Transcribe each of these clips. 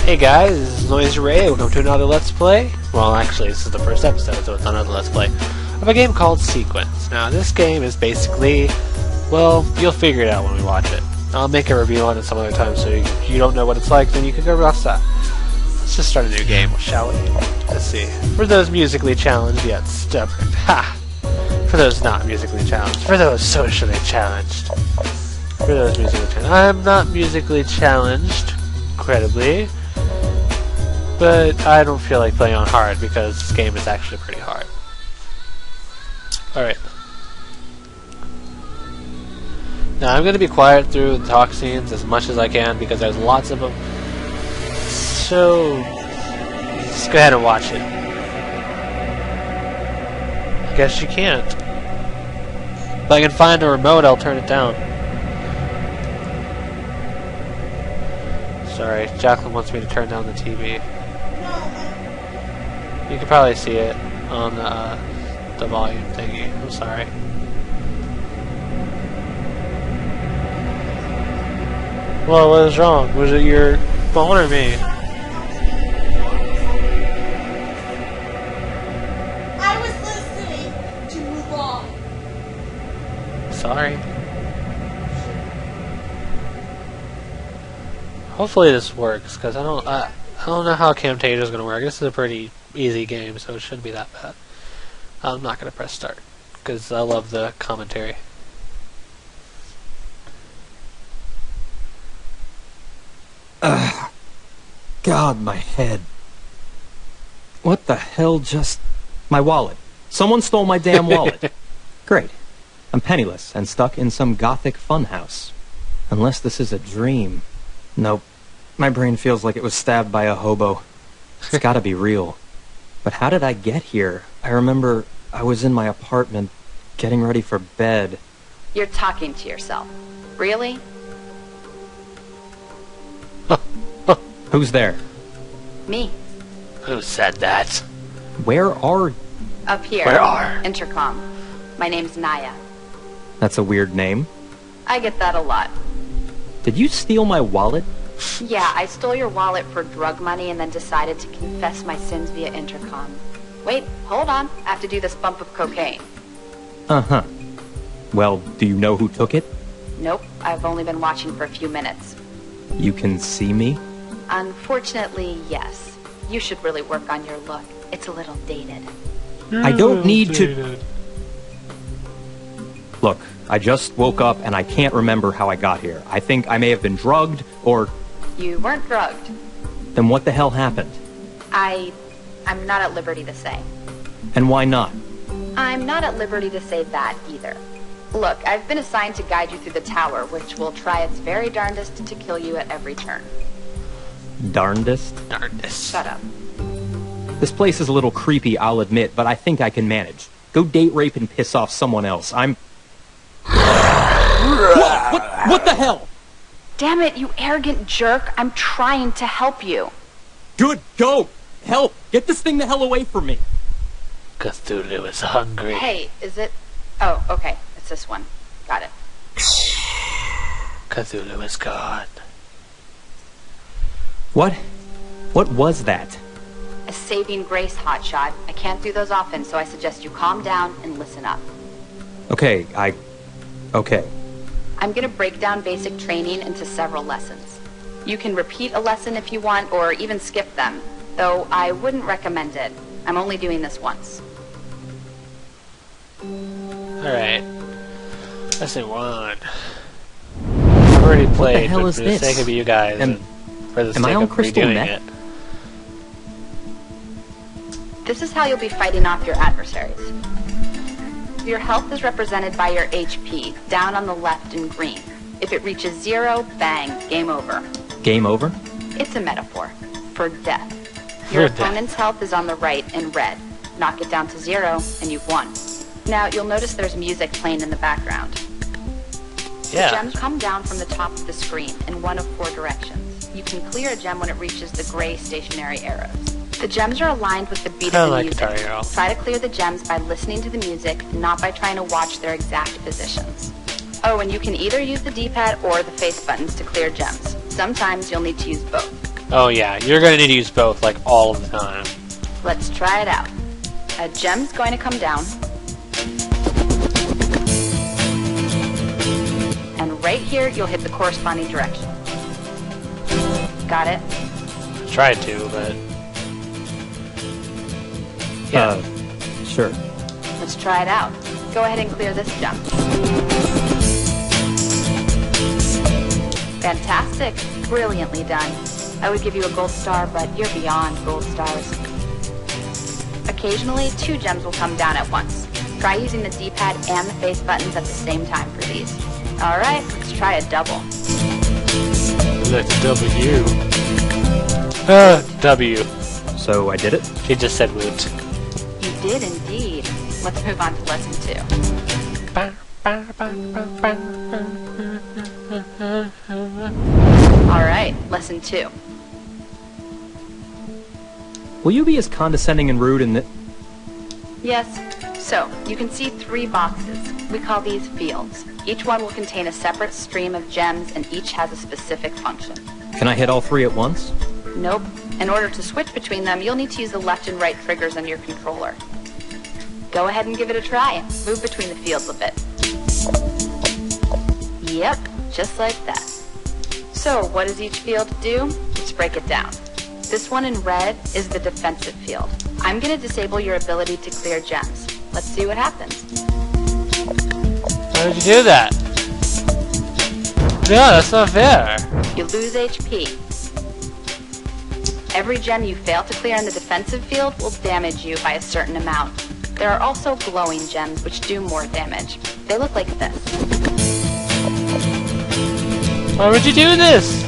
Hey guys, this is Noisy Ray. Welcome to another Let's Play. Well, actually, this is the first episode, so it's another Let's Play of a game called Sequence. Now, this game is basically, well, you'll figure it out when we watch it. I'll make a review on it some other time, so if you don't know what it's like, then you can go watch that. Let's just start a new game, shall we? Let's see. For those musically challenged yet stubborn. Ha! For those not musically challenged. For those socially challenged. For those musically challenged. I'm not musically challenged, incredibly. But I don't feel like playing on hard because this game is actually pretty hard. Alright. Now I'm going to be quiet through the talk scenes as much as I can because there's lots of them. So, just go ahead and watch it. I guess you can't. If I can find a remote, I'll turn it down. Sorry, Jacqueline wants me to turn down the TV. You can probably see it on the volume thingy. I'm sorry. Well, what was wrong? Was it your phone or me? I was listening to move on. Sorry. Hopefully this works, because I don't know how Camtasia is going to work. This is a pretty easy game, so it shouldn't be that bad. I'm not going to press start, because I love the commentary. God, my head. What the hell just... My wallet. Someone stole my damn wallet. Great. I'm penniless and stuck in some gothic funhouse. Unless this is a dream. Nope. My brain feels like it was stabbed by a hobo. It's gotta be real. But how did I get here? I remember I was in my apartment, getting ready for bed. You're talking to yourself. Really? Who's there? Me. Who said that? Where are... Up here. Where are? Intercom. My name's Naya. That's a weird name. I get that a lot. Did you steal my wallet? Yeah, I stole your wallet for drug money and then decided to confess my sins via intercom. Wait, hold on. I have to do this bump of cocaine. Uh-huh. Well, do you know who took it? Nope, I've only been watching for a few minutes. You can see me? Unfortunately, yes. You should really work on your look. It's a little dated. I don't need to... Look, I just woke up and I can't remember how I got here. I think I may have been drugged, or... You weren't drugged. Then what the hell happened? I'm not at liberty to say. And why not? I'm not at liberty to say that either. Look, I've been assigned to guide you through the tower, which will try its very darndest to kill you at every turn. Darndest? Darndest. Shut up. This place is a little creepy, I'll admit, but I think I can manage. Go date rape and piss off someone else. I'm... What the hell? Damn it, you arrogant jerk. I'm trying to help you. Good, go! Help! Get this thing the hell away from me! Cthulhu is hungry. Hey, is it... Oh, okay. It's this one. Got it. Cthulhu is gone. What? What was that? A saving grace, hotshot. I can't do those often, so I suggest you calm down and listen up. Okay, Okay. I'm gonna break down basic training into several lessons. You can repeat a lesson if you want, or even skip them. Though I wouldn't recommend it. I'm only doing this once. Alright. Lesson 1. I've already played, hell but is for the this? sake of you guys, and for the am I sake on of crystal redoing meth? it. This is how you'll be fighting off your adversaries. Your health is represented by your HP, down on the left in green. If it reaches 0, bang, game over. Game over? It's a metaphor for death. Your For death. opponent's health is on the right in red. Knock it down to 0, and you've won. Now, you'll notice there's music playing in the background. The Yeah. gems come down from the top of the screen in one of 4 directions. You can clear a gem when it reaches the gray stationary arrows. The gems are aligned with the beat Kinda of the like music. Guitar Hero. Try to clear the gems by listening to the music, not by trying to watch their exact positions. Oh, and you can either use the D-pad or the face buttons to clear gems. Sometimes you'll need to use both. Oh yeah, you're gonna need to use both, like, all of the time. Let's try it out. A gem's going to come down. And right here, you'll hit the corresponding direction. Got it? I tried to, but... Yeah. Sure. Let's try it out. Go ahead and clear this gem. Fantastic. Brilliantly done. I would give you a gold star, but you're beyond gold stars. Occasionally, 2 gems will come down at once. Try using the D-pad and the face buttons at the same time for these. Alright, let's try a double. Let's W. W. So I did it? She just said woot. You did indeed. Let's move on to lesson 2. Alright, lesson 2. Will you be as condescending and rude in that? Yes. So, you can see 3 boxes. We call these fields. Each one will contain a separate stream of gems, and each has a specific function. Can I hit all 3 at once? Nope. In order to switch between them, you'll need to use the left and right triggers on your controller. Go ahead and give it a try. Move between the fields a bit. Yep, just like that. So, what does each field do? Let's break it down. This one in red is the defensive field. I'm going to disable your ability to clear gems. Let's see what happens. Why did you do that? No, that's not fair. You lose HP. Every gem you fail to clear in the defensive field will damage you by a certain amount. There are also glowing gems which do more damage. They look like this. Why would you do this?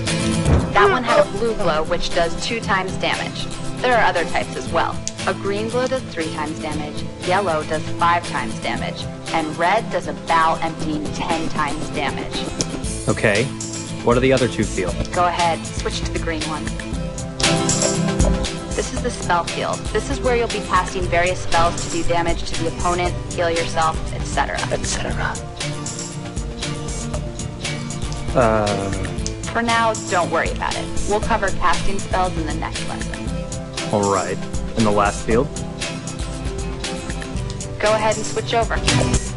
That one had a blue glow which does 2 times damage. There are other types as well. A green glow does 3 times damage, yellow does 5 times damage, and red does a bowl emptying 10 times damage. Okay. What are the other 2 fields? Go ahead, switch to the green one. This is the spell field. This is where you'll be casting various spells to do damage to the opponent, heal yourself, etc. Etc. For now, don't worry about it. We'll cover casting spells in the next lesson. Alright. And the last field? Go ahead and switch over.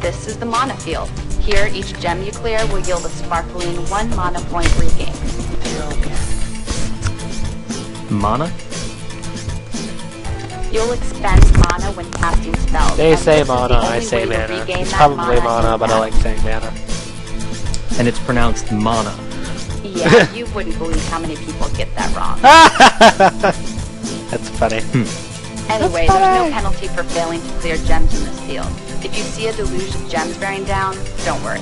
This is the mana field. Here, each gem you clear will yield a sparkling 1 mana point regain. Mana? You'll expend mana when casting spells. They and say this is the mana, I only say way to mana. regain It's that probably mana, in but I like battle. saying mana. And it's pronounced mana. Yeah, you wouldn't believe how many people get that wrong. That's funny. Anyway, there's no penalty for failing to clear gems in this field. If you see a deluge of gems bearing down, don't worry.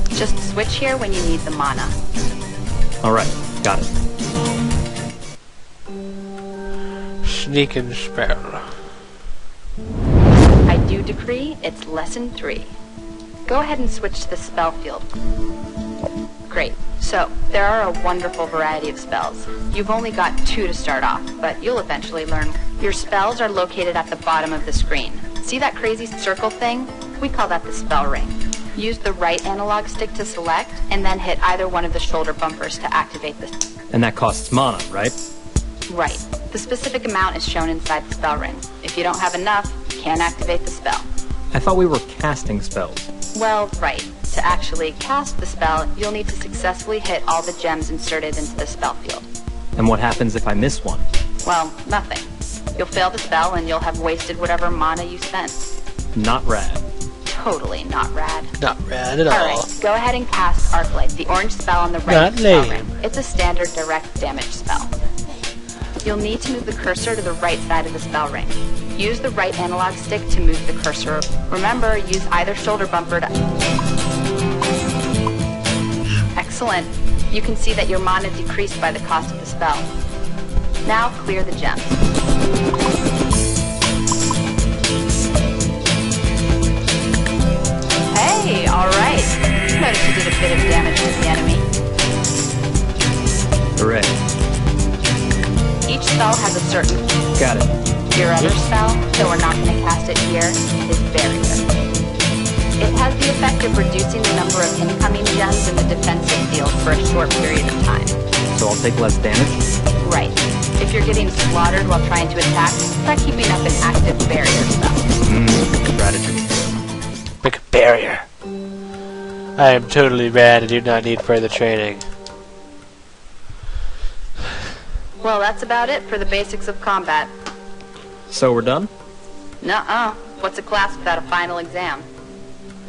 Just switch here when you need the mana. Alright, got it. Sneak and spell. I do decree it's lesson 3. Go ahead and switch to the spell field. Great. So, there are a wonderful variety of spells. You've only got 2 to start off, but you'll eventually learn. Your spells are located at the bottom of the screen. See that crazy circle thing? We call that the spell ring. Use the right analog stick to select, and then hit either one of the shoulder bumpers to activate this. And that costs mana, right? Right. The specific amount is shown inside the spell ring. If you don't have enough, you can't activate the spell. I thought we were casting spells. Well, right. To actually cast the spell, you'll need to successfully hit all the gems inserted into the spell field. And what happens if I miss one? Well, nothing. You'll fail the spell and you'll have wasted whatever mana you spent. Not rad. Totally not rad. Not rad at all. Alright, go ahead and cast Arclight, the orange spell on the right Not of the spell lame. ring. It's a standard direct damage spell. You'll need to move the cursor to the right side of the spell ring. Use the right analog stick to move the cursor. Remember, use either shoulder bumper to... Excellent. You can see that your mana decreased by the cost of the spell. Now clear the gems. Hey, alright. Notice you did a bit of damage to the enemy. Hooray. Each spell has a certain... Got it. Your other spell, though we're not going to cast it here, is Barrier. It has the effect of reducing the number of incoming gems in the defensive field for a short period of time. So I'll take less damage? Right. If you're getting slaughtered while trying to attack, try keeping up an active barrier spell. Strategy. Make a barrier. I am totally rad and do not need further training. Well, that's about it for the basics of combat. So we're done? Nuh-uh. What's a class without a final exam?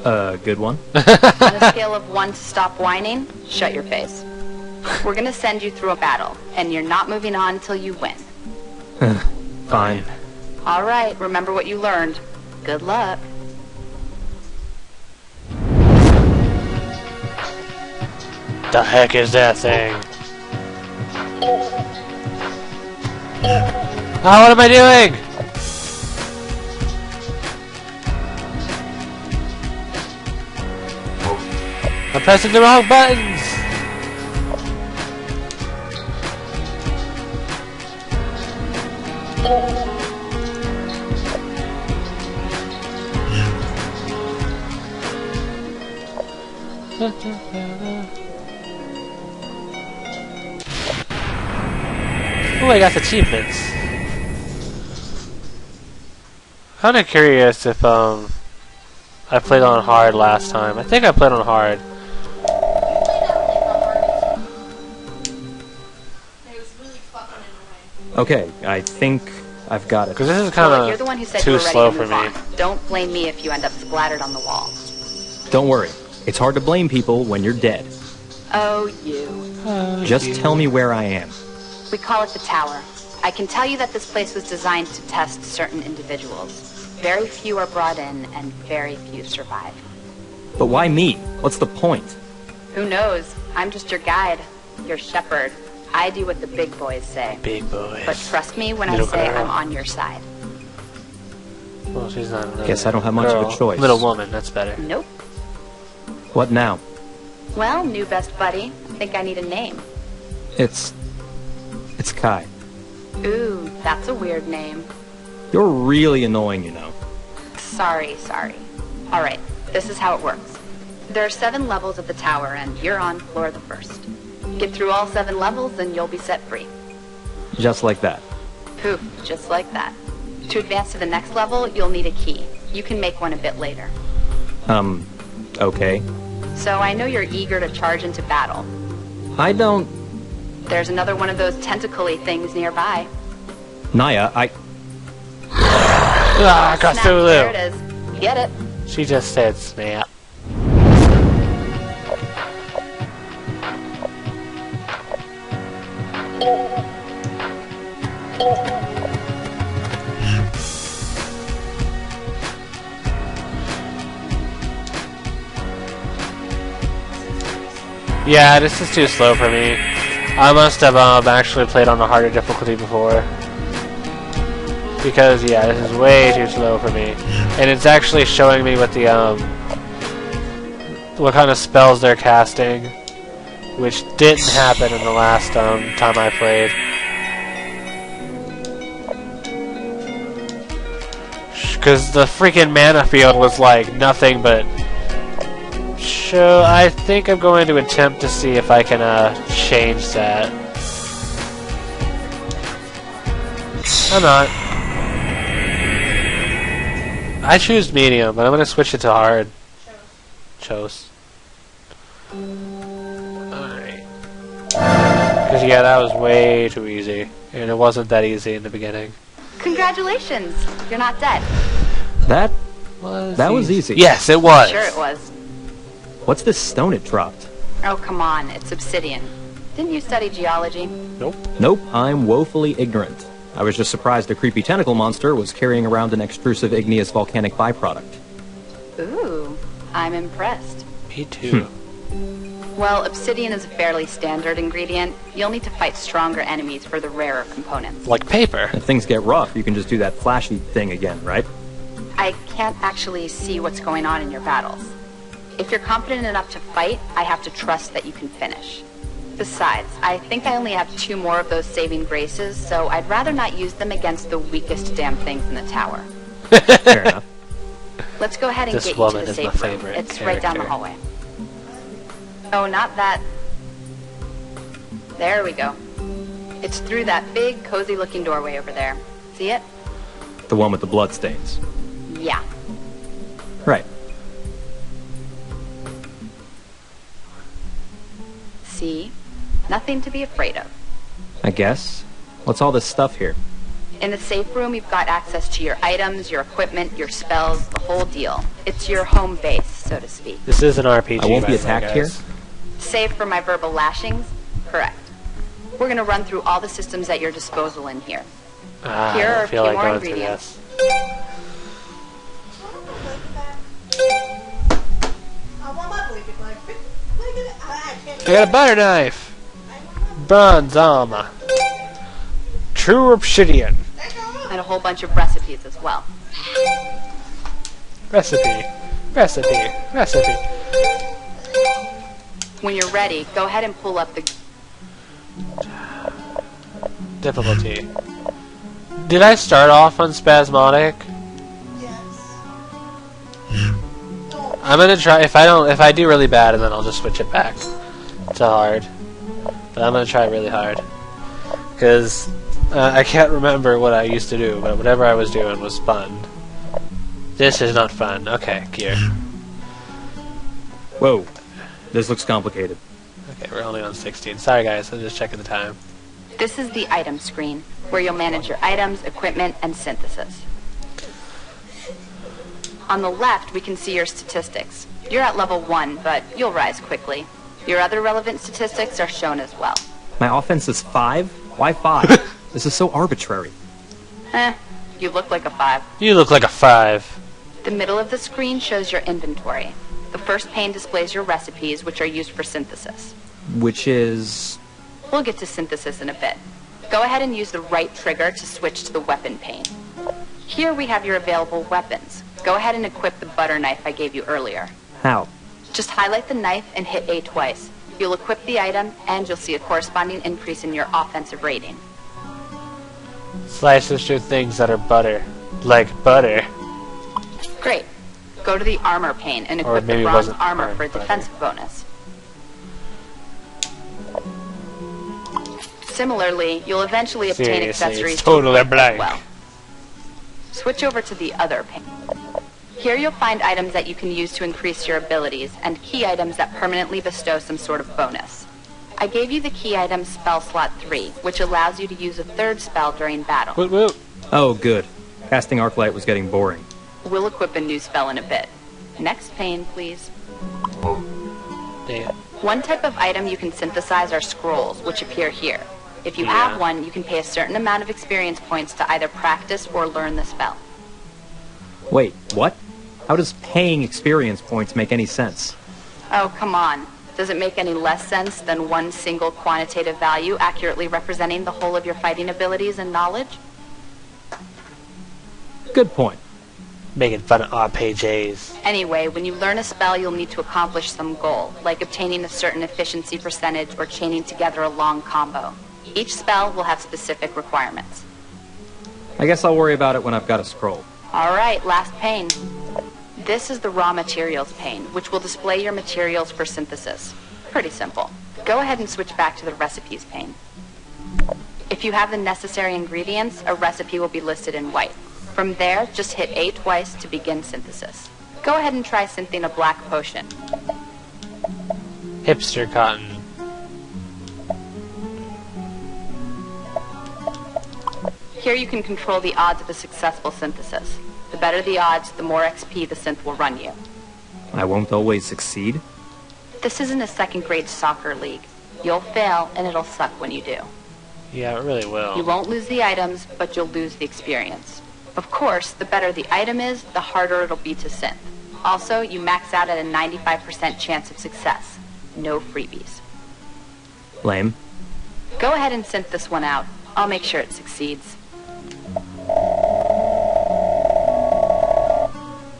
Good one. On a scale of 1 to stop whining, shut your face. We're gonna send you through a battle, and you're not moving on until you win. Fine. All right, remember what you learned. Good luck. The heck is that thing? Oh, what am I doing? I'm pressing the wrong buttons! Oh, I got achievements. Kinda curious if I played on hard last time. I think I played on hard. It was really fucking annoying. Okay, I think I've got it. Because this is Well, you're the kind one who of said you too were ready slow to for move me. on. Don't blame me if you end up splattered on the wall. Don't worry. It's hard to blame people when you're dead. Oh, you. Just tell me where I am. We call it the Tower. I can tell you that this place was designed to test certain individuals. Very few are brought in, and very few survive. But why me? What's the point? Who knows? I'm just your guide, your shepherd. I do what the big boys say. Big boys. But trust me when I Little say girl. I'm on your side. Well, she's not another Guess I don't have much of a girl. choice. Little woman, that's better. Nope. What now? Well, new best buddy, I think I need a name. It's Kai. Ooh, that's a weird name. You're really annoying, you know. Sorry. Alright, this is how it works. There are 7 levels of the tower, and you're on floor the first. Get through all 7 levels, and you'll be set free. Just like that. Poof, just like that. To advance to the next level, you'll need a key. You can make one a bit later. Okay. So I know you're eager to charge into battle. I don't... There's another one of those tentacle-y things nearby. Naya, Ah, Snap, Cthulhu! there it is. Get it? She just said snap. Yeah, this is too slow for me. I must have actually played on a harder difficulty before. Because, yeah, this is way too slow for me. And it's actually showing me what the, what kind of spells they're casting. Which didn't happen in the last, time I played. Because the freaking mana field was like nothing but... So I think I'm going to attempt to see if I can change that. I'm not. I choose medium, but I'm going to switch it to hard. Chose. Alright. Because yeah, that was way too easy. And it wasn't that easy in the beginning. Congratulations! You're not dead. That was easy. Yes, it was. Sure it was. What's this stone it dropped? Oh, come on. It's obsidian. Didn't you study geology? Nope. Nope, I'm woefully ignorant. I was just surprised a creepy tentacle monster was carrying around an extrusive igneous volcanic byproduct. Ooh, I'm impressed. Me too. Well, obsidian is a fairly standard ingredient. You'll need to fight stronger enemies for the rarer components. Like paper. If things get rough, you can just do that flashy thing again, right? I can't actually see what's going on in your battles. If you're confident enough to fight, I have to trust that you can finish. Besides, I think I only have 2 more of those saving graces, so I'd rather not use them against the weakest damn things in the tower. Fair enough. Let's go ahead and This get you woman to the is my safe room. favorite It's right down the character. hallway. Oh, not that. There we go. It's through that big, cozy-looking doorway over there. See it? The one with the bloodstains. Yeah. Right. See? Nothing to be afraid of. I guess. What's all this stuff here? In the safe room, you've got access to your items, your equipment, your spells, the whole deal. It's your home base, so to speak. This is an RPG. I won't be by the way, attacked here? guys. Save for my verbal lashings? Correct. We're gonna run through all the systems at your disposal in here. Ah, Here I are don't a feel few like more going through ingredients. this. I got a butter knife. Bronze armor. True obsidian. And a whole bunch of recipes as well. Recipe. Recipe. Recipe. When you're ready, go ahead and pull up the... Difficulty. Did I start off on Spasmodic? I'm gonna try. If I do really bad, and then I'll just switch it back to hard. But I'm gonna try really hard because I can't remember what I used to do. But whatever I was doing was fun. This is not fun. Okay, gear. Whoa. This looks complicated. Okay, we're only on 16. Sorry guys, I'm just checking the time. This is the item screen, where you'll manage your items, equipment, and synthesis. On the left, we can see your statistics. You're at level 1, but you'll rise quickly. Your other relevant statistics are shown as well. My offense is 5? Why 5? This is so arbitrary. You look like a 5. You look like a 5. The middle of the screen shows your inventory. The first pane displays your recipes, which are used for synthesis. Which is... We'll get to synthesis in a bit. Go ahead and use the right trigger to switch to the weapon pane. Here we have your available weapons. Go ahead and equip the butter knife I gave you earlier. How? Just highlight the knife and hit A twice. You'll equip the item, and you'll see a corresponding increase in your offensive rating. Slices through things that are butter, like butter. Great. Go to the armor pane and Or equip maybe the it bronze wasn't armor hard for a butter. defensive bonus. Similarly, you'll eventually obtain Seriously, accessories it's totally to equip as blank. well. Switch over to the other pane. Here you'll find items that you can use to increase your abilities, and key items that permanently bestow some sort of bonus. I gave you the key item spell slot 3, which allows you to use a third spell during battle. Woot woot. Oh, good. Casting Arclight was getting boring. We'll equip a new spell in a bit. Next pane, please. Damn. One type of item you can synthesize are scrolls, which appear here. If you Yeah. have one, you can pay a certain amount of experience points to either practice or learn the spell. Wait, what? How does paying experience points make any sense? Oh, come on. Does it make any less sense than one single quantitative value accurately representing the whole of your fighting abilities and knowledge? Good point. Making fun of RPGs. Anyway, when you learn a spell, you'll need to accomplish some goal, like obtaining a certain efficiency percentage or chaining together a long combo. Each spell will have specific requirements. I guess I'll worry about it when I've got a scroll. All right, last pane. This is the raw materials pane, which will display your materials for synthesis. Pretty simple. Go ahead and switch back to the recipes pane. If you have the necessary ingredients, a recipe will be listed in white. From there, just hit A twice to begin synthesis. Go ahead and try synthing a black potion. Hipster cotton. Here you can control the odds of a successful synthesis. The better the odds, the more XP the synth will run you. I won't always succeed? This isn't a second-grade soccer league. You'll fail, and it'll suck when you do. Yeah, it really will. You won't lose the items, but you'll lose the experience. Of course, the better the item is, the harder it'll be to synth. Also, you max out at a 95% chance of success. No freebies. Lame. Go ahead and synth this one out. I'll make sure it succeeds.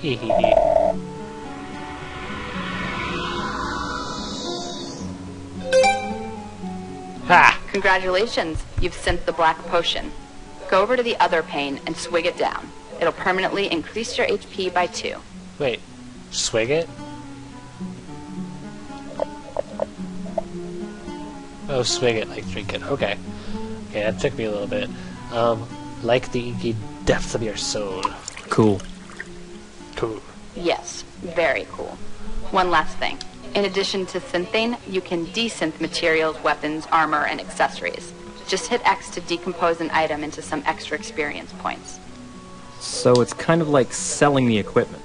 Hee hee hee. Ha! Congratulations, you've synthed the black potion. Go over to the other pane and swig it down. It'll permanently increase your HP by 2. Wait, swig it? Oh, swig it, like drink it. Okay. Yeah, it took me a little bit. Like the inky depths of your soul. Cool. Cool. Yes, very cool. One last thing. In addition to synthing, you can desynth materials, weapons, armor, and accessories. Just hit X to decompose an item into some extra experience points. So it's kind of like selling the equipment.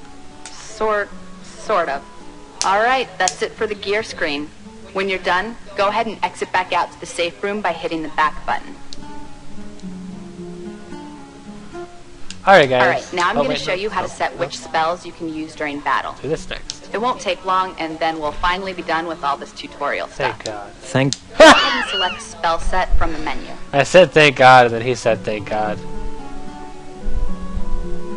Sort of. Alright, that's it for the gear screen. When you're done, go ahead and exit back out to the safe room by hitting the back button. Alright, guys. Alright, now I'm going to wait, show you how to set no. which spells you can use during battle. Do this next. It won't take long, and then we'll finally be done with all this tutorial stuff. Thank God. Thank... Go ahead and select spell set from the menu. I said thank God, and then he said thank God.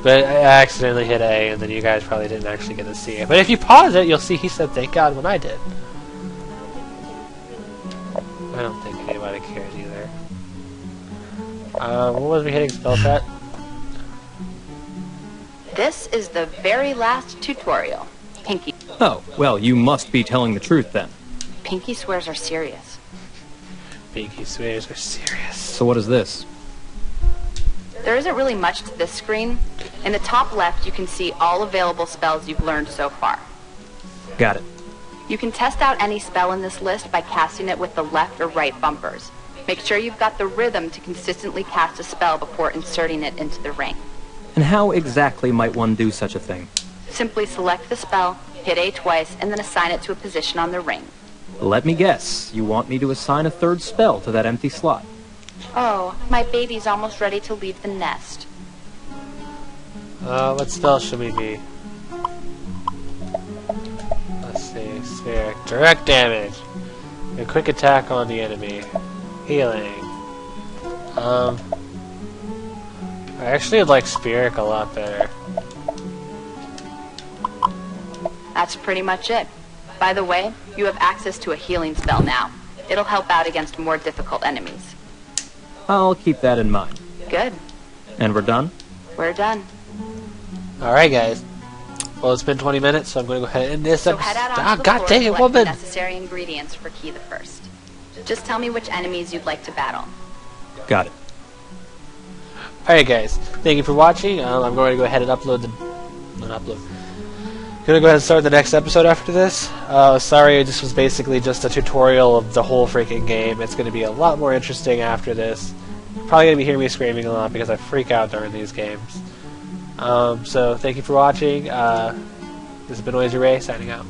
But I accidentally hit A, and then you guys probably didn't actually get to see it. But if you pause it, you'll see he said thank God when I did. I don't think anybody cares either. What was we hitting spell set? This is the very last tutorial. Pinky. Oh, well, you must be telling the truth then. Pinky swears are serious. Pinky swears are serious. So what is this? There isn't really much to this screen. In the top left, you can see all available spells you've learned so far. Got it. You can test out any spell in this list by casting it with the left or right bumpers. Make sure you've got the rhythm to consistently cast a spell before inserting it into the ring. And how exactly might one do such a thing? Simply select the spell, hit A twice, and then assign it to a position on the ring. Let me guess. You want me to assign a third spell to that empty slot. Oh, my baby's almost ready to leave the nest. What spell should we be? Let's see. Spheric. Direct damage. A quick attack on the enemy. Healing. I actually like Spheric a lot better. That's pretty much it. By the way, you have access to a healing spell now. It'll help out against more difficult enemies. I'll keep that in mind. Good. And we're done? We're done. Alright, guys. Well, it's been 20 minutes, so I'm going to go ahead and end this So episode. head out Ah, onto the God floor dang and it, collect the woman! necessary ingredients for Key the First. Just tell me which enemies you'd like to battle. Got it. Alright, guys. Thank you for watching. I'm going to go ahead and upload the... Not upload. Gonna go ahead and start the next episode after this. Sorry, this was basically just a tutorial of the whole freaking game. It's gonna be a lot more interesting after this. Probably gonna be hearing me screaming a lot because I freak out during these games. So thank you for watching. This has been Noisy Ray signing out.